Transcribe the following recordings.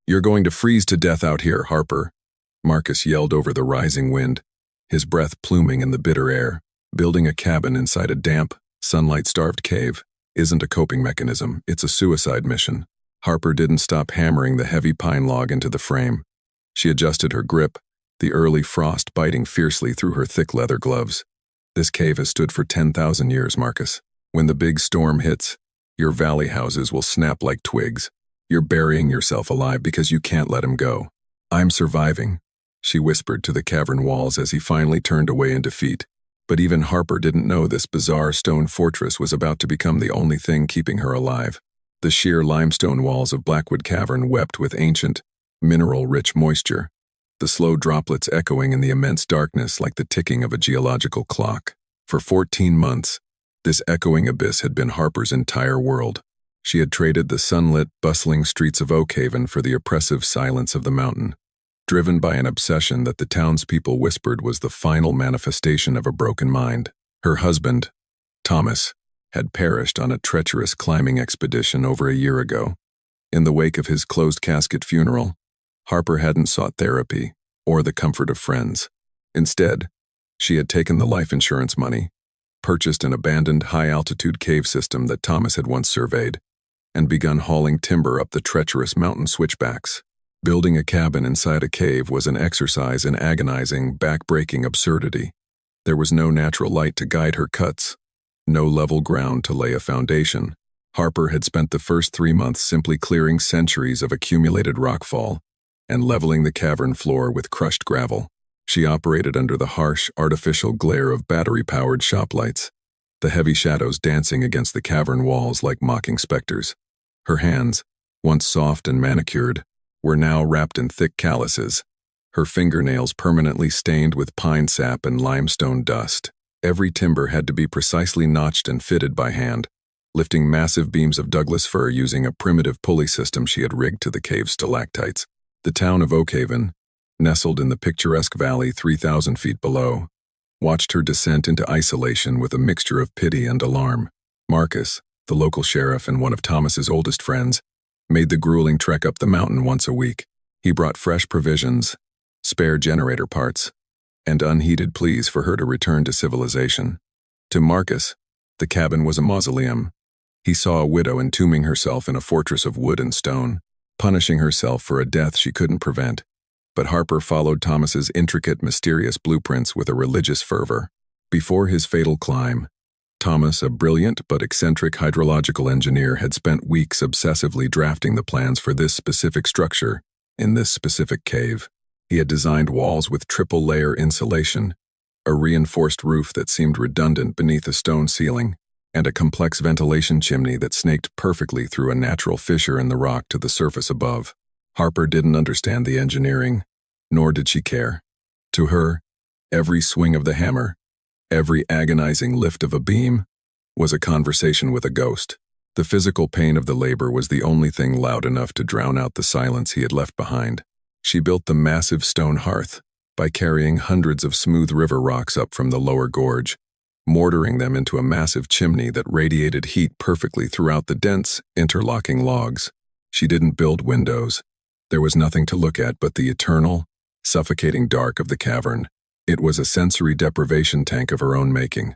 "You're going to freeze to death out here, Harper," Marcus yelled over the rising wind, his breath pluming in the bitter air. Building a cabin inside a damp, sunlight-starved cave isn't a coping mechanism, it's a suicide mission. Harper didn't stop hammering the heavy pine log into the frame. She adjusted her grip, the early frost biting fiercely through her thick leather gloves. "This cave has stood for 10,000 years, Marcus. When the big storm hits, your valley houses will snap like twigs. You're burying yourself alive because you can't let him go." "I'm surviving," she whispered to the cavern walls as he finally turned away in defeat. But even Harper didn't know this bizarre stone fortress was about to become the only thing keeping her alive. The sheer limestone walls of Blackwood Cavern wept with ancient, mineral-rich moisture, the slow droplets echoing in the immense darkness like the ticking of a geological clock. For 14 months, this echoing abyss had been Harper's entire world. She had traded the sunlit, bustling streets of Oakhaven for the oppressive silence of the mountain, driven by an obsession that the townspeople whispered was the final manifestation of a broken mind. Her husband, Thomas, had perished on a treacherous climbing expedition over a year ago. In the wake of his closed-casket funeral, Harper hadn't sought therapy or the comfort of friends. Instead, she had taken the life insurance money, purchased an abandoned high-altitude cave system that Thomas had once surveyed, and begun hauling timber up the treacherous mountain switchbacks. Building a cabin inside a cave was an exercise in agonizing, back-breaking absurdity. There was no natural light to guide her cuts, no level ground to lay a foundation. Harper had spent the first 3 months simply clearing centuries of accumulated rockfall and leveling the cavern floor with crushed gravel. She operated under the harsh, artificial glare of battery-powered shop lights, the heavy shadows dancing against the cavern walls like mocking specters. Her hands, once soft and manicured, were now wrapped in thick calluses, her fingernails permanently stained with pine sap and limestone dust. Every timber had to be precisely notched and fitted by hand, lifting massive beams of Douglas fir using a primitive pulley system she had rigged to the cave's stalactites. The town of Oakhaven, nestled in the picturesque valley 3,000 feet below, watched her descent into isolation with a mixture of pity and alarm. Marcus, the local sheriff and one of Thomas's oldest friends, made the grueling trek up the mountain once a week. He brought fresh provisions, spare generator parts, and unheeded pleas for her to return to civilization. To Marcus, the cabin was a mausoleum. He saw a widow entombing herself in a fortress of wood and stone, punishing herself for a death she couldn't prevent. But Harper followed Thomas's intricate, mysterious blueprints with a religious fervor. Before his fatal climb, Thomas, a brilliant but eccentric hydrological engineer, had spent weeks obsessively drafting the plans for this specific structure in this specific cave. He had designed walls with triple-layer insulation, a reinforced roof that seemed redundant beneath a stone ceiling, and a complex ventilation chimney that snaked perfectly through a natural fissure in the rock to the surface above. Harper didn't understand the engineering, nor did she care. To her, every swing of the hammer, every agonizing lift of a beam, was a conversation with a ghost. The physical pain of the labor was the only thing loud enough to drown out the silence he had left behind. She built the massive stone hearth by carrying hundreds of smooth river rocks up from the lower gorge, mortaring them into a massive chimney that radiated heat perfectly throughout the dense, interlocking logs. She didn't build windows. There was nothing to look at but the eternal, suffocating dark of the cavern. It was a sensory deprivation tank of her own making,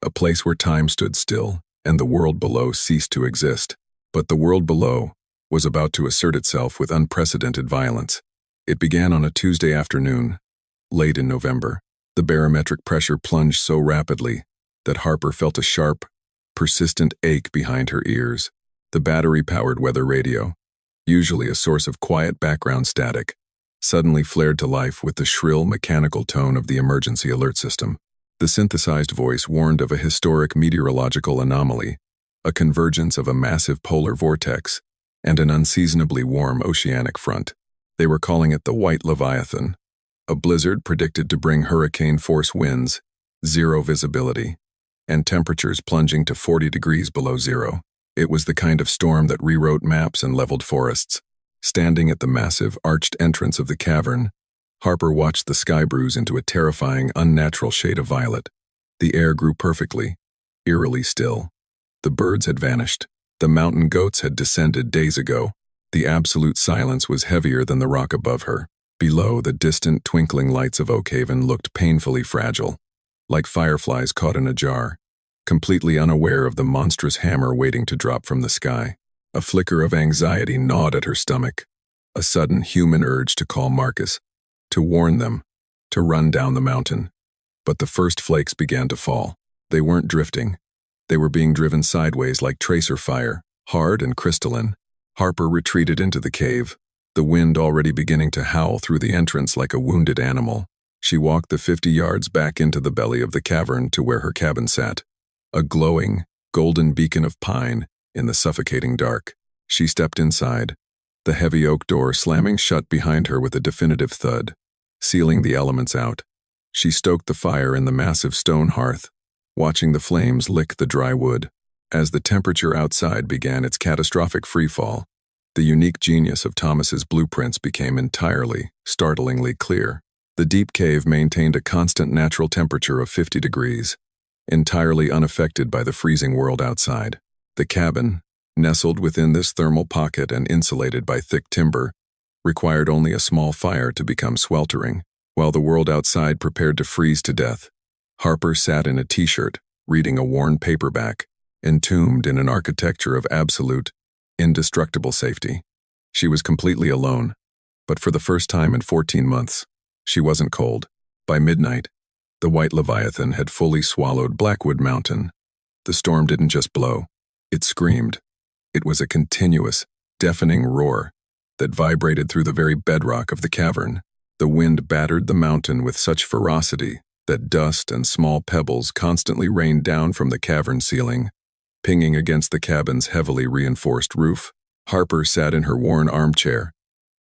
a place where time stood still and the world below ceased to exist. But the world below was about to assert itself with unprecedented violence. It began on a Tuesday afternoon, late in November. The barometric pressure plunged so rapidly that Harper felt a sharp, persistent ache behind her ears. The battery-powered weather radio, usually a source of quiet background static, suddenly flared to life with the shrill mechanical tone of the emergency alert system. The synthesized voice warned of a historic meteorological anomaly, a convergence of a massive polar vortex, and an unseasonably warm oceanic front. They were calling it the White Leviathan, a blizzard predicted to bring hurricane-force winds, zero visibility, and temperatures plunging to 40 degrees below zero. It was the kind of storm that rewrote maps and leveled forests. Standing at the massive, arched entrance of the cavern, Harper watched the sky bruise into a terrifying, unnatural shade of violet. The air grew perfectly, eerily still. The birds had vanished. The mountain goats had descended days ago, The absolute silence was heavier than the rock above her. Below, the distant, twinkling lights of Oakhaven looked painfully fragile, like fireflies caught in a jar, completely unaware of the monstrous hammer waiting to drop from the sky. A flicker of anxiety gnawed at her stomach, a sudden human urge to call Marcus, to warn them, to run down the mountain. But the first flakes began to fall. They weren't drifting. They were being driven sideways like tracer fire, hard and crystalline. Harper retreated into the cave, the wind already beginning to howl through the entrance like a wounded animal. She walked the 50 yards back into the belly of the cavern to where her cabin sat, a glowing, golden beacon of pine in the suffocating dark. She stepped inside, the heavy oak door slamming shut behind her with a definitive thud, sealing the elements out. She stoked the fire in the massive stone hearth, watching the flames lick the dry wood. As the temperature outside began its catastrophic freefall, the unique genius of Thomas's blueprints became entirely, startlingly clear. The deep cave maintained a constant natural temperature of 50 degrees, entirely unaffected by the freezing world outside. The cabin, nestled within this thermal pocket and insulated by thick timber, required only a small fire to become sweltering. While the world outside prepared to freeze to death, Harper sat in a t-shirt, reading a worn paperback, entombed in an architecture of absolute, indestructible safety. She was completely alone, but for the first time in 14 months, she wasn't cold. By midnight, the white Leviathan had fully swallowed Blackwood Mountain. The storm didn't just blow, it screamed. It was a continuous, deafening roar that vibrated through the very bedrock of the cavern. The wind battered the mountain with such ferocity that dust and small pebbles constantly rained down from the cavern ceiling, pinging against the cabin's heavily reinforced roof. Harper sat in her worn armchair,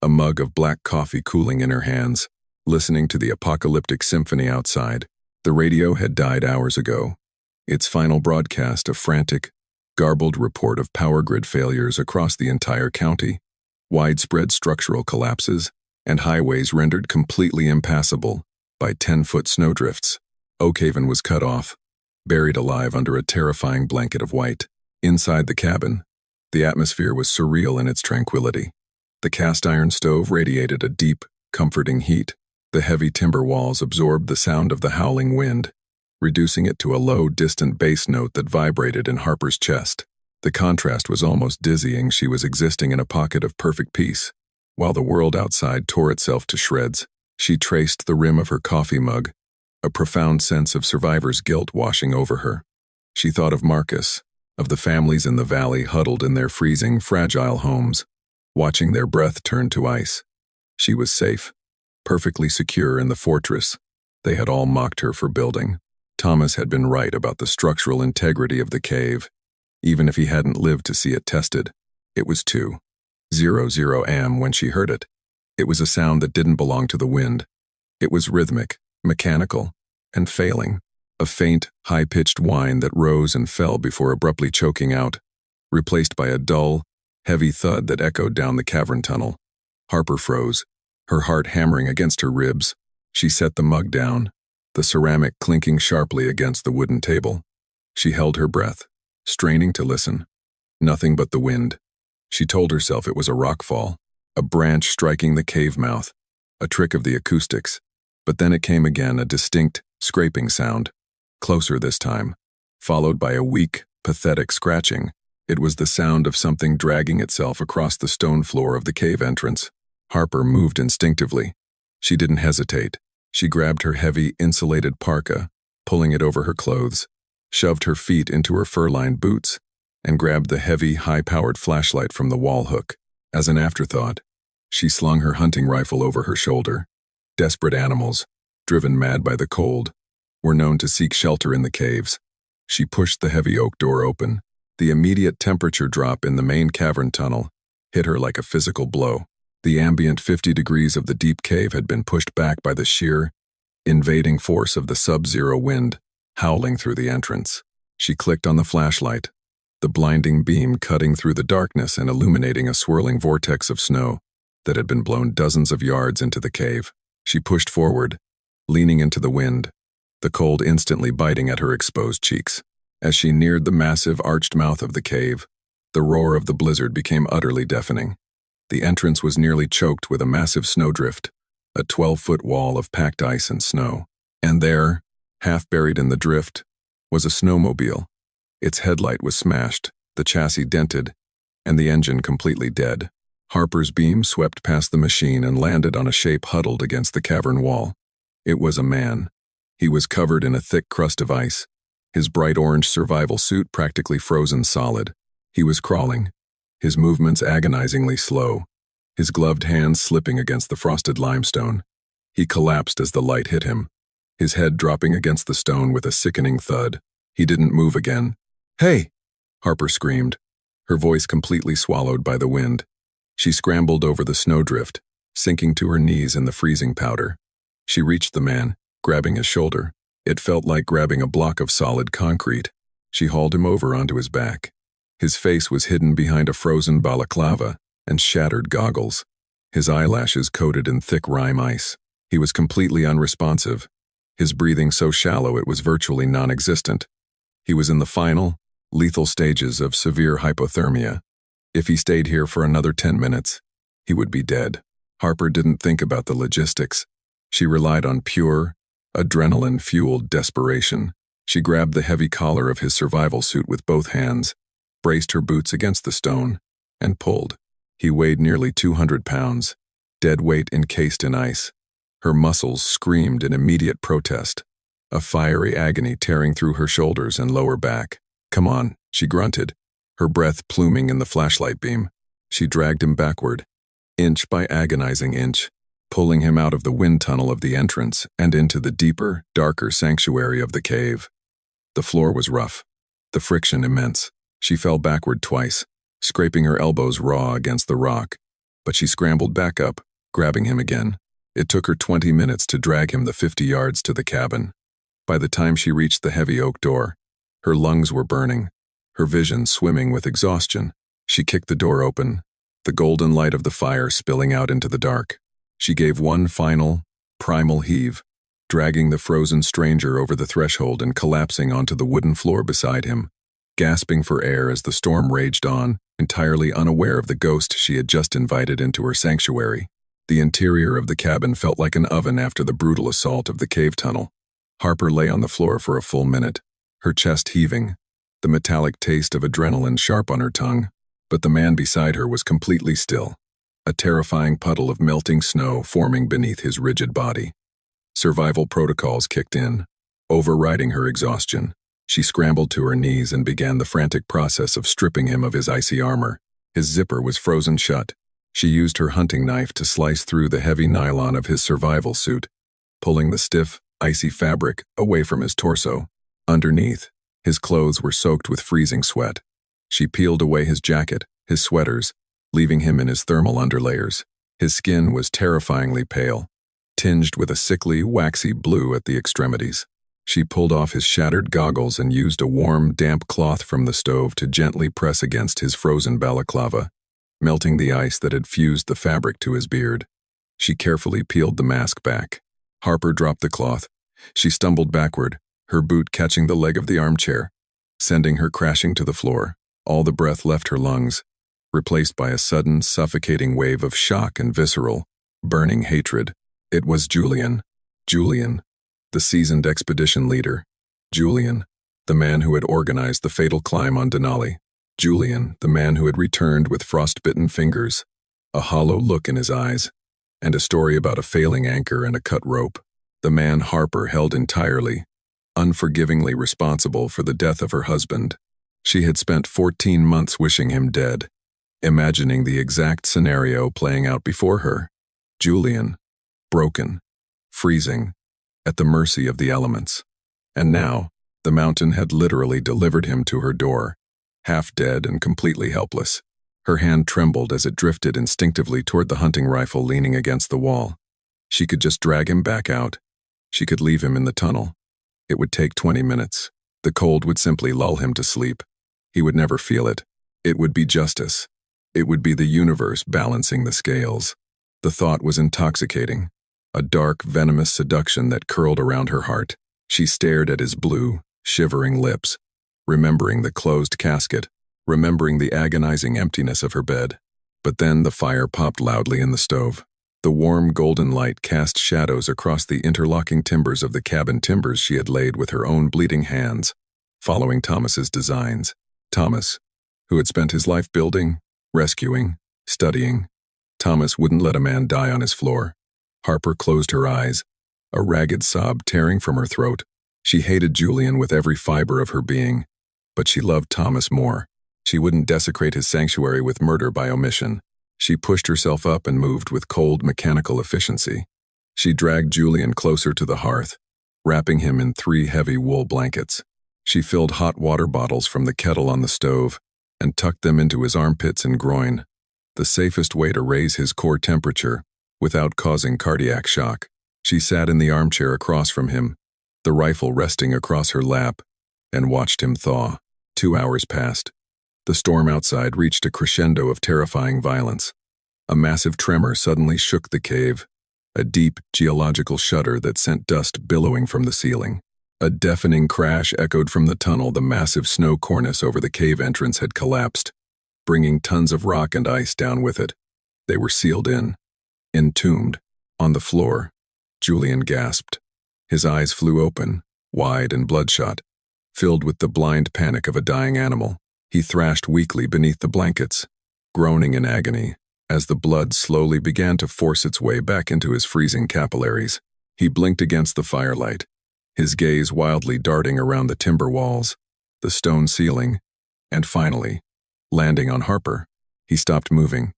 a mug of black coffee cooling in her hands, listening to the apocalyptic symphony outside. The radio had died hours ago, its final broadcast a frantic, garbled report of power grid failures across the entire county, widespread structural collapses, and highways rendered completely impassable by 10-foot snowdrifts. Oakhaven was cut off, buried alive under a terrifying blanket of white. Inside the cabin, the atmosphere was surreal in its tranquility. The cast-iron stove radiated a deep, comforting heat. The heavy timber walls absorbed the sound of the howling wind, reducing it to a low, distant bass note that vibrated in Harper's chest. The contrast was almost dizzying. She was existing in a pocket of perfect peace, while the world outside tore itself to shreds. She traced the rim of her coffee mug, a profound sense of survivor's guilt washing over her. She thought of Marcus, of the families in the valley huddled in their freezing, fragile homes, watching their breath turn to ice. She was safe, perfectly secure in the fortress they had all mocked her for building. Thomas had been right about the structural integrity of the cave, even if he hadn't lived to see it tested. It was 2:00 a.m. when she heard it. It was a sound that didn't belong to the wind. It was rhythmic, mechanical, and failing, a faint, high-pitched whine that rose and fell before abruptly choking out, replaced by a dull, heavy thud that echoed down the cavern tunnel. Harper froze, her heart hammering against her ribs. She set the mug down, the ceramic clinking sharply against the wooden table. She held her breath, straining to listen. Nothing but the wind. She told herself it was a rockfall, a branch striking the cave mouth, a trick of the acoustics. But then it came again, a distinct, scraping sound, closer this time, followed by a weak, pathetic scratching. It was the sound of something dragging itself across the stone floor of the cave entrance. Harper moved instinctively. She didn't hesitate. She grabbed her heavy, insulated parka, pulling it over her clothes, shoved her feet into her fur-lined boots, and grabbed the heavy, high-powered flashlight from the wall hook. As an afterthought, she slung her hunting rifle over her shoulder. Desperate animals, driven mad by the cold, were known to seek shelter in the caves. She pushed the heavy oak door open. The immediate temperature drop in the main cavern tunnel hit her like a physical blow. The ambient 50 degrees of the deep cave had been pushed back by the sheer, invading force of the sub-zero wind howling through the entrance. She clicked on the flashlight, the blinding beam cutting through the darkness and illuminating a swirling vortex of snow that had been blown dozens of yards into the cave. She pushed forward, leaning into the wind, the cold instantly biting at her exposed cheeks. As she neared the massive arched mouth of the cave, the roar of the blizzard became utterly deafening. The entrance was nearly choked with a massive snowdrift, a 12-foot wall of packed ice and snow. And there, half buried in the drift, was a snowmobile. Its headlight was smashed, the chassis dented, and the engine completely dead. Harper's beam swept past the machine and landed on a shape huddled against the cavern wall. It was a man. He was covered in a thick crust of ice, his bright orange survival suit practically frozen solid. He was crawling, his movements agonizingly slow, his gloved hands slipping against the frosted limestone. He collapsed as the light hit him, his head dropping against the stone with a sickening thud. He didn't move again. "Hey!" Harper screamed, her voice completely swallowed by the wind. She scrambled over the snowdrift, sinking to her knees in the freezing powder. She reached the man, grabbing his shoulder. It felt like grabbing a block of solid concrete. She hauled him over onto his back. His face was hidden behind a frozen balaclava and shattered goggles, his eyelashes coated in thick rime ice. He was completely unresponsive, his breathing so shallow it was virtually non-existent. He was in the final, lethal stages of severe hypothermia. If he stayed here for another 10 minutes, he would be dead. Harper didn't think about the logistics. She relied on pure, adrenaline-fueled desperation. She grabbed the heavy collar of his survival suit with both hands, braced her boots against the stone, and pulled. He weighed nearly 200 pounds, dead weight encased in ice. Her muscles screamed in immediate protest, a fiery agony tearing through her shoulders and lower back. "Come on," she grunted, her breath pluming in the flashlight beam. She dragged him backward, inch by agonizing inch, pulling him out of the wind tunnel of the entrance and into the deeper, darker sanctuary of the cave. The floor was rough, the friction immense. She fell backward twice, scraping her elbows raw against the rock, but she scrambled back up, grabbing him again. It took her 20 minutes to drag him the 50 yards to the cabin. By the time she reached the heavy oak door, her lungs were burning, her vision swimming with exhaustion. She kicked the door open, the golden light of the fire spilling out into the dark. She gave one final, primal heave, dragging the frozen stranger over the threshold and collapsing onto the wooden floor beside him, gasping for air as the storm raged on, entirely unaware of the ghost she had just invited into her sanctuary. The interior of the cabin felt like an oven after the brutal assault of the cave tunnel. Harper lay on the floor for a full minute, her chest heaving, the metallic taste of adrenaline sharp on her tongue, but the man beside her was completely still, a terrifying puddle of melting snow forming beneath his rigid body. Survival protocols kicked in, overriding her exhaustion. She scrambled to her knees and began the frantic process of stripping him of his icy armor. His zipper was frozen shut. She used her hunting knife to slice through the heavy nylon of his survival suit, pulling the stiff, icy fabric away from his torso. Underneath, his clothes were soaked with freezing sweat. She peeled away his jacket, his sweaters, leaving him in his thermal underlayers. His skin was terrifyingly pale, tinged with a sickly, waxy blue at the extremities. She pulled off his shattered goggles and used a warm, damp cloth from the stove to gently press against his frozen balaclava, melting the ice that had fused the fabric to his beard. She carefully peeled the mask back. Harper dropped the cloth. She stumbled backward, her boot catching the leg of the armchair, sending her crashing to the floor. All the breath left her lungs, replaced by a sudden, suffocating wave of shock and visceral, burning hatred. It was Julian. Julian, the seasoned expedition leader. Julian, the man who had organized the fatal climb on Denali. Julian, the man who had returned with frostbitten fingers, a hollow look in his eyes, and a story about a failing anchor and a cut rope. The man Harper held entirely, unforgivingly responsible for the death of her husband. She had spent 14 months wishing him dead, imagining the exact scenario playing out before her. Julian, broken, freezing, at the mercy of the elements. And now, the mountain had literally delivered him to her door, half dead and completely helpless. Her hand trembled as it drifted instinctively toward the hunting rifle leaning against the wall. She could just drag him back out. She could leave him in the tunnel. It would take 20 minutes. The cold would simply lull him to sleep. He would never feel it. It would be justice. It would be the universe balancing the scales. The thought was intoxicating, a dark, venomous seduction that curled around her heart. She stared at his blue, shivering lips, remembering the closed casket, remembering the agonizing emptiness of her bed. But then the fire popped loudly in the stove. The warm golden light cast shadows across the interlocking timbers of the cabin, timbers she had laid with her own bleeding hands, following Thomas's designs. Thomas, who had spent his life building, rescuing, studying. Thomas wouldn't let a man die on his floor. Harper closed her eyes, a ragged sob tearing from her throat. She hated Julian with every fiber of her being, but she loved Thomas more. She wouldn't desecrate his sanctuary with murder by omission. She pushed herself up and moved with cold, mechanical efficiency. She dragged Julian closer to the hearth, wrapping him in 3 heavy wool blankets. She filled hot water bottles from the kettle on the stove and tucked them into his armpits and groin, the safest way to raise his core temperature without causing cardiac shock. She sat in the armchair across from him, the rifle resting across her lap, and watched him thaw. 2 hours passed. The storm outside reached a crescendo of terrifying violence. A massive tremor suddenly shook the cave, a deep geological shudder that sent dust billowing from the ceiling. A deafening crash echoed from the tunnel. The massive snow cornice over the cave entrance had collapsed, bringing tons of rock and ice down with it. They were sealed in, entombed. On the floor, Julian gasped. His eyes flew open, wide and bloodshot, filled with the blind panic of a dying animal. He thrashed weakly beneath the blankets, groaning in agony, as the blood slowly began to force its way back into his freezing capillaries. He blinked against the firelight, his gaze wildly darting around the timber walls, the stone ceiling, and finally, landing on Harper. He stopped moving.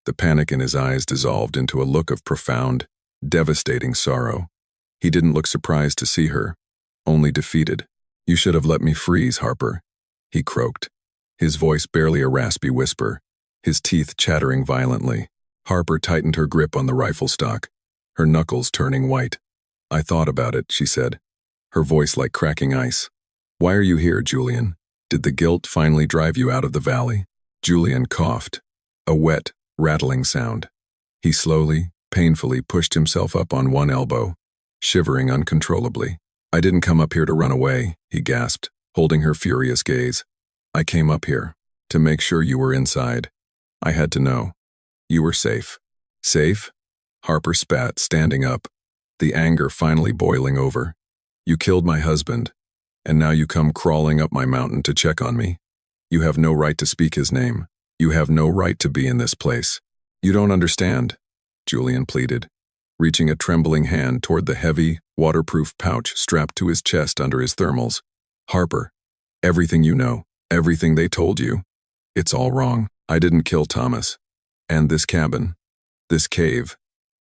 The panic in his eyes dissolved into a look of profound, devastating sorrow. He didn't look surprised to see her, only defeated. "You should have let me freeze, Harper," he croaked, his voice barely a raspy whisper, his teeth chattering violently. Harper tightened her grip on the rifle stock, her knuckles turning white. "I thought about it," she said, her voice like cracking ice. "Why are you here, Julian? Did the guilt finally drive you out of the valley?" Julian coughed, a wet, rattling sound. He slowly, painfully pushed himself up on one elbow, shivering uncontrollably. "I didn't come up here to run away," he gasped, holding her furious gaze. "I came up here to make sure you were inside. I had to know. You were safe." "Safe?" Harper spat, standing up, the anger finally boiling over. "You killed my husband, and now you come crawling up my mountain to check on me. You have no right to speak his name. You have no right to be in this place. You don't understand," Julian pleaded, reaching a trembling hand toward the heavy, waterproof pouch strapped to his chest under his thermals. "Harper, everything you know, everything they told you, it's all wrong. I didn't kill Thomas. And this cabin, this cave,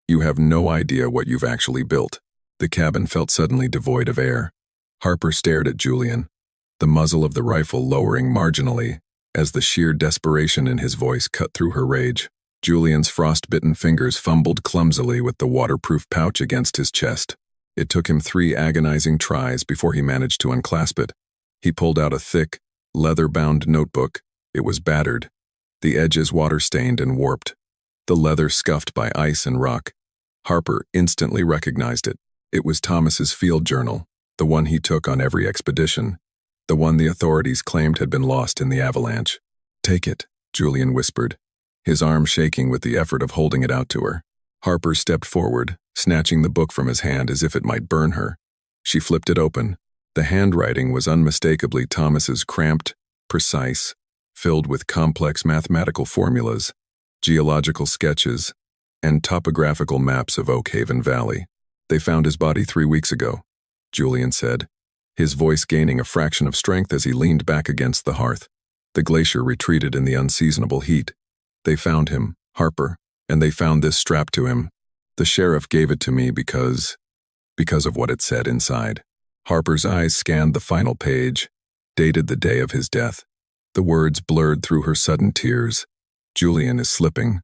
you have no idea what you've actually built." The cabin felt suddenly devoid of air. Harper stared at Julian, the muzzle of the rifle lowering marginally as the sheer desperation in his voice cut through her rage. Julian's frost-bitten fingers fumbled clumsily with the waterproof pouch against his chest. It took him 3 agonizing tries before he managed to unclasp it. He pulled out a thick, leather-bound notebook. It was battered, the edges water-stained and warped, the leather scuffed by ice and rock. Harper instantly recognized it. It was Thomas's field journal, the one he took on every expedition, the one the authorities claimed had been lost in the avalanche. "Take it," Julian whispered, his arm shaking with the effort of holding it out to her. Harper stepped forward, snatching the book from his hand as if it might burn her. She flipped it open. The handwriting was unmistakably Thomas's, cramped, precise, filled with complex mathematical formulas, geological sketches, and topographical maps of Oak Haven Valley. "They found his body 3 weeks ago," Julian said, his voice gaining a fraction of strength as he leaned back against the hearth. The glacier retreated in the unseasonable heat. "They found him, Harper, and they found this strapped to him. The sheriff gave it to me because of what it said inside." Harper's eyes scanned the final page, dated the day of his death. The words blurred through her sudden tears. "Julian is slipping.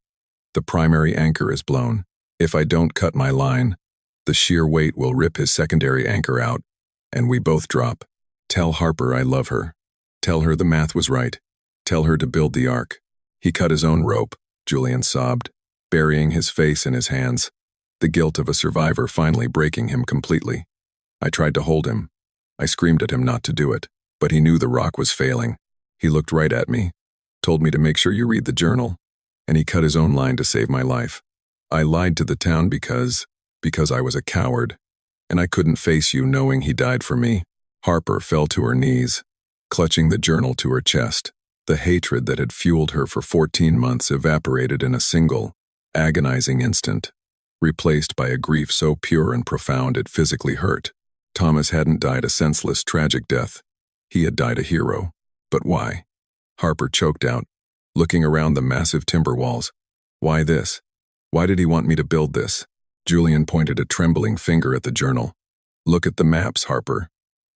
The primary anchor is blown. If I don't cut my line, the sheer weight will rip his secondary anchor out, and we both drop. Tell Harper I love her. Tell her the math was right. Tell her to build the ark." "He cut his own rope," Julian sobbed, burying his face in his hands, the guilt of a survivor finally breaking him completely. "I tried to hold him. I screamed at him not to do it, but he knew the rock was failing. He looked right at me, told me to make sure you read the journal. and he cut his own line to save my life. I lied to the town because I was a coward, and I couldn't face you knowing he died for me." Harper fell to her knees, clutching the journal to her chest. The hatred that had fueled her for 14 months evaporated in a single, agonizing instant, replaced by a grief so pure and profound it physically hurt. Thomas hadn't died a senseless, tragic death. He had died a hero. But why? Harper choked out, looking around the massive timber walls. Why this? Why did he want me to build this? Julian pointed a trembling finger at the journal. "Look at the maps, Harper.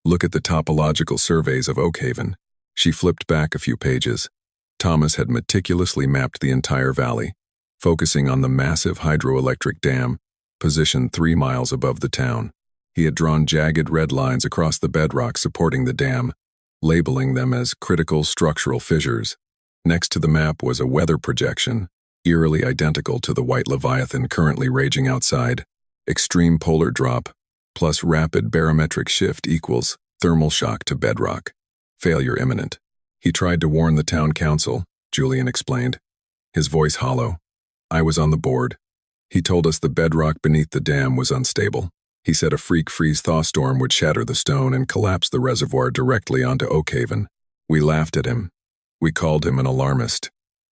Look at the topological surveys of Oakhaven." She flipped back a few pages. Thomas had meticulously mapped the entire valley, focusing on the massive hydroelectric dam, positioned 3 miles above the town. He had drawn jagged red lines across the bedrock supporting the dam, labeling them as critical structural fissures. Next to the map was a weather projection, eerily identical to the white leviathan currently raging outside. Extreme polar drop plus rapid barometric shift equals thermal shock to bedrock. Failure imminent. He tried to warn the town council, Julian explained, his voice hollow. I was on the board. He told us the bedrock beneath the dam was unstable. He said a freak freeze-thaw storm would shatter the stone and collapse the reservoir directly onto Oakhaven. We laughed at him. We called him an alarmist.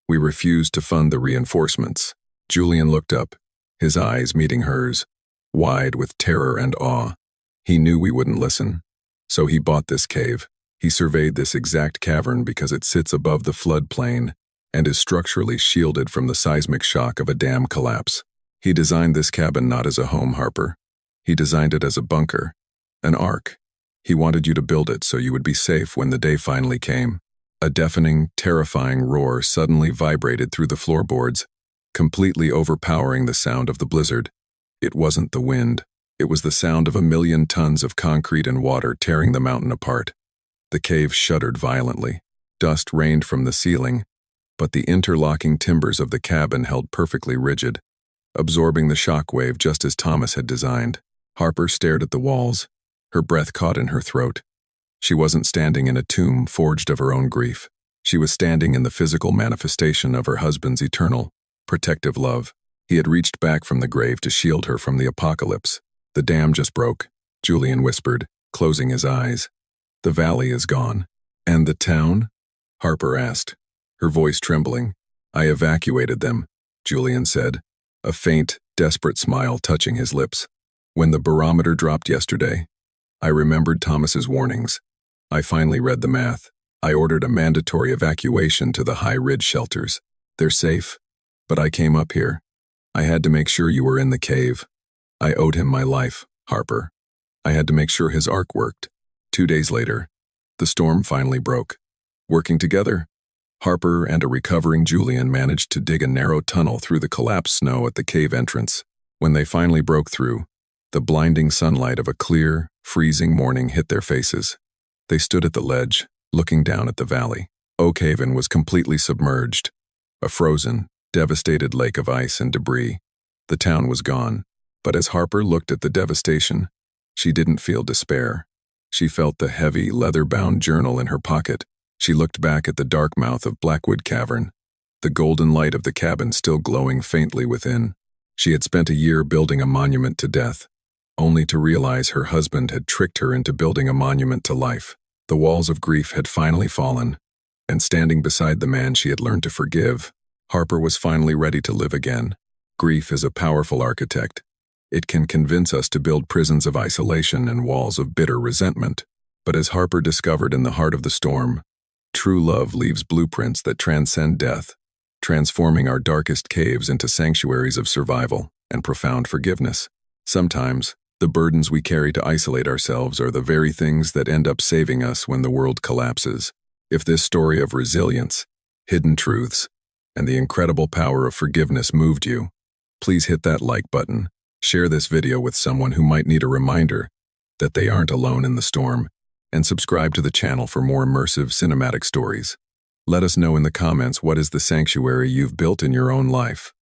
We refused to fund the reinforcements. Julian looked up, his eyes meeting hers, wide with terror and awe. He knew we wouldn't listen. So he bought this cave. He surveyed this exact cavern because it sits above the floodplain and is structurally shielded from the seismic shock of a dam collapse. He designed this cabin not as a home, Harper. He designed it as a bunker, an ark. He wanted you to build it so you would be safe when the day finally came. A deafening, terrifying roar suddenly vibrated through the floorboards, completely overpowering the sound of the blizzard. It wasn't the wind. It was the sound of 1,000,000 tons of concrete and water tearing the mountain apart. The cave shuddered violently. Dust rained from the ceiling, but the interlocking timbers of the cabin held perfectly rigid, absorbing the shock wave just as Thomas had designed. Harper stared at the walls, her breath caught in her throat. She wasn't standing in a tomb forged of her own grief. She was standing in the physical manifestation of her husband's eternal, protective love. He had reached back from the grave to shield her from the apocalypse. The dam just broke, Julian whispered, closing his eyes. The valley is gone. And the town? Harper asked, her voice trembling. I evacuated them, Julian said, a faint, desperate smile touching his lips. When the barometer dropped yesterday, I remembered Thomas's warnings. I finally read the math. I ordered a mandatory evacuation to the High Ridge shelters. They're safe, but I came up here. I had to make sure you were in the cave. I owed him my life, Harper. I had to make sure his ark worked. 2 days later, the storm finally broke. Working together, Harper and a recovering Julian managed to dig a narrow tunnel through the collapsed snow at the cave entrance. When they finally broke through, the blinding sunlight of a clear, freezing morning hit their faces. They stood at the ledge, looking down at the valley. Oakhaven was completely submerged, a frozen, devastated lake of ice and debris. The town was gone, but as Harper looked at the devastation, she didn't feel despair. She felt the heavy, leather-bound journal in her pocket. She looked back at the dark mouth of Blackwood Cavern, the golden light of the cabin still glowing faintly within. She had spent a year building a monument to death, only to realize her husband had tricked her into building a monument to life. The walls of grief had finally fallen, and standing beside the man she had learned to forgive, Harper was finally ready to live again. Grief is a powerful architect. It can convince us to build prisons of isolation and walls of bitter resentment. But as Harper discovered in the heart of the storm, true love leaves blueprints that transcend death, transforming our darkest caves into sanctuaries of survival and profound forgiveness. Sometimes, the burdens we carry to isolate ourselves are the very things that end up saving us when the world collapses. If this story of resilience, hidden truths, and the incredible power of forgiveness moved you, please hit that like button. Share this video with someone who might need a reminder that they aren't alone in the storm, and subscribe to the channel for more immersive cinematic stories. Let us know in the comments what is the sanctuary you've built in your own life.